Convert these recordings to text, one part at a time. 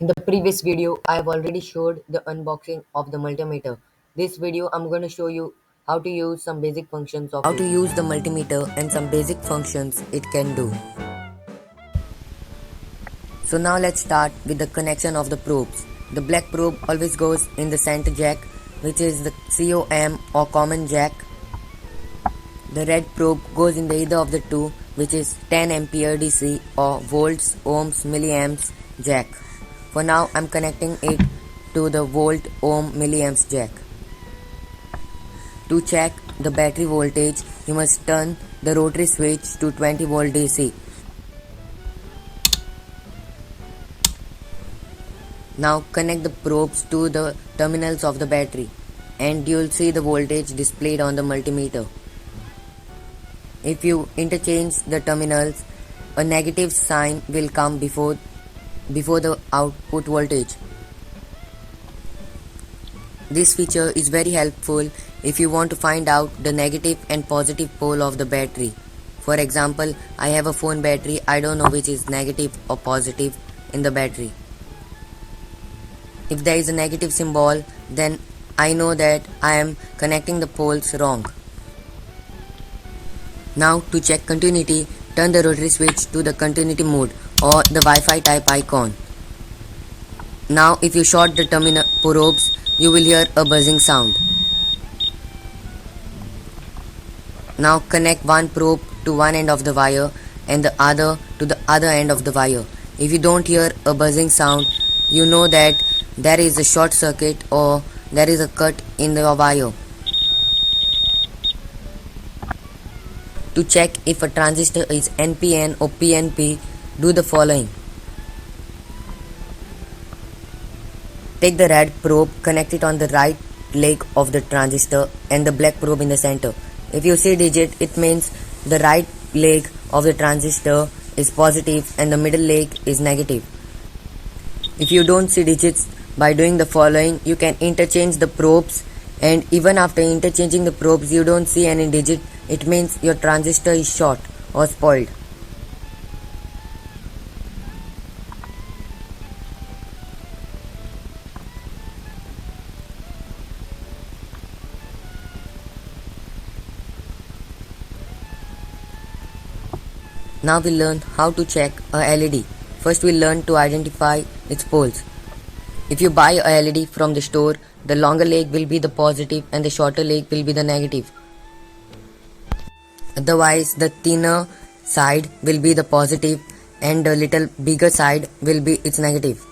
In the previous video, I have already showed the unboxing of the multimeter. This video, I'm going to show you how to use some basic functions of it. How to use the multimeter and some basic functions it can do. So now let's start with the connection of the probes. The black probe always goes in the center jack, which is the COM or common jack. The red probe goes in the either of the two, which is 10 ampere DC or volts, ohms, milliamps jack. For now, I'm connecting it to the volt, ohm, milliamps jack. To check the battery voltage, you must turn the rotary switch to 20 volt DC. Now connect the probes to the terminals of the battery and you'll see the voltage displayed on the multimeter. If you interchange the terminals, a negative sign will come before the output voltage. This feature is very helpful if you want to find out the negative and positive pole of the battery. For example, I have a phone battery, I don't know which is negative or positive in the battery. If there is a negative symbol, then I know that I am connecting the poles wrong. Now to check continuity, turn the rotary switch to the continuity mode or the Wi-Fi type icon. Now if you short the terminal probes, you will hear a buzzing sound. Now connect one probe to one end of the wire and the other to the other end of the wire. If you don't hear a buzzing sound, you know that there is a short circuit or there is a cut in the wire. To check if a transistor is NPN or PNP, do the following. Take the red probe, connect it on the right leg of the transistor and the black probe in the center. If you see digit, it means the right leg of the transistor is positive and the middle leg is negative. If you don't see digits, by doing the following, you can interchange the probes, and even after interchanging the probes you don't see any digit, it means your transistor is short or spoiled. Now we'll learn how to check a LED. First we'll learn to identify its poles. If you buy a LED from the store, the longer leg will be the positive and the shorter leg will be the negative. Otherwise, the thinner side will be the positive and the little bigger side will be its negative.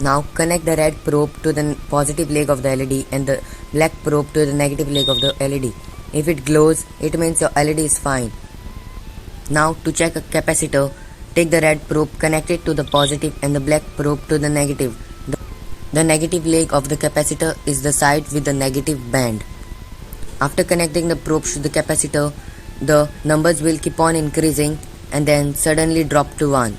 Now connect the red probe to the positive leg of the LED and the black probe to the negative leg of the LED. If it glows, it means your LED is fine. Now to check a capacitor, take the red probe, connect it to the positive and the black probe to the negative. The negative leg of the capacitor is the side with the negative band. After connecting the probes to the capacitor, the numbers will keep on increasing and then suddenly drop to 1.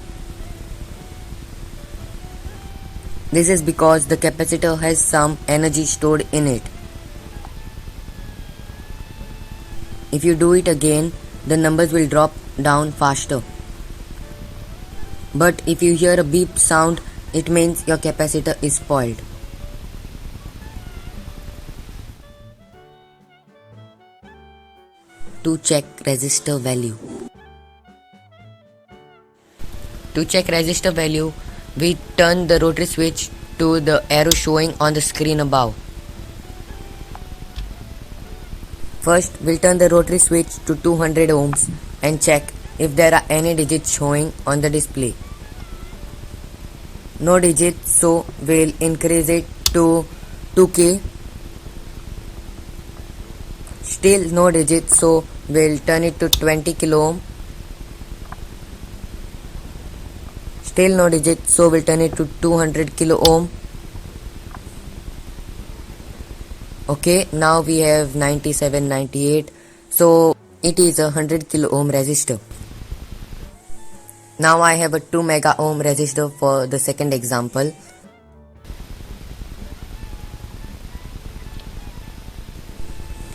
This is because the capacitor has some energy stored in it. If you do it again, the numbers will drop down faster. But if you hear a beep sound, it means your capacitor is spoiled. To check resistor value. To check resistor value, we turn the rotary switch to the arrow showing on the screen above. First, we'll turn the rotary switch to 200 ohms and check if there are any digits showing on the display. No digits, so we'll increase it to 2K. Still no digits, so we'll turn it to 20 kilo ohm. Still no digits, so we'll turn it to 200 kilo ohm. Okay, now we have 97, 98, so it is a 100 kilo ohm resistor. Now I have a 2 mega ohm resistor for the second example.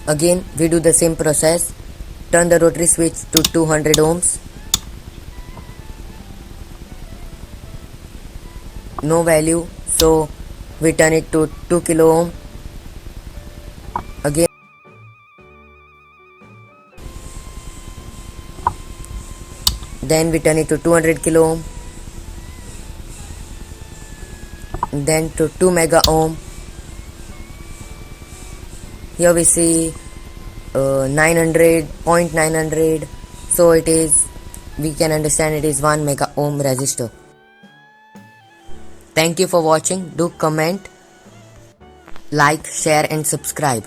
Again we do the same process. Turn the rotary switch to 200 ohms. no value, so we turn it to 2 kilo ohm. Again, then we turn it to 200 kilo ohm, then to 2 mega ohm. Here we see 900, so it is, we can understand it is 1 mega ohm resistor. Thank you for watching. Do comment, like, share and subscribe.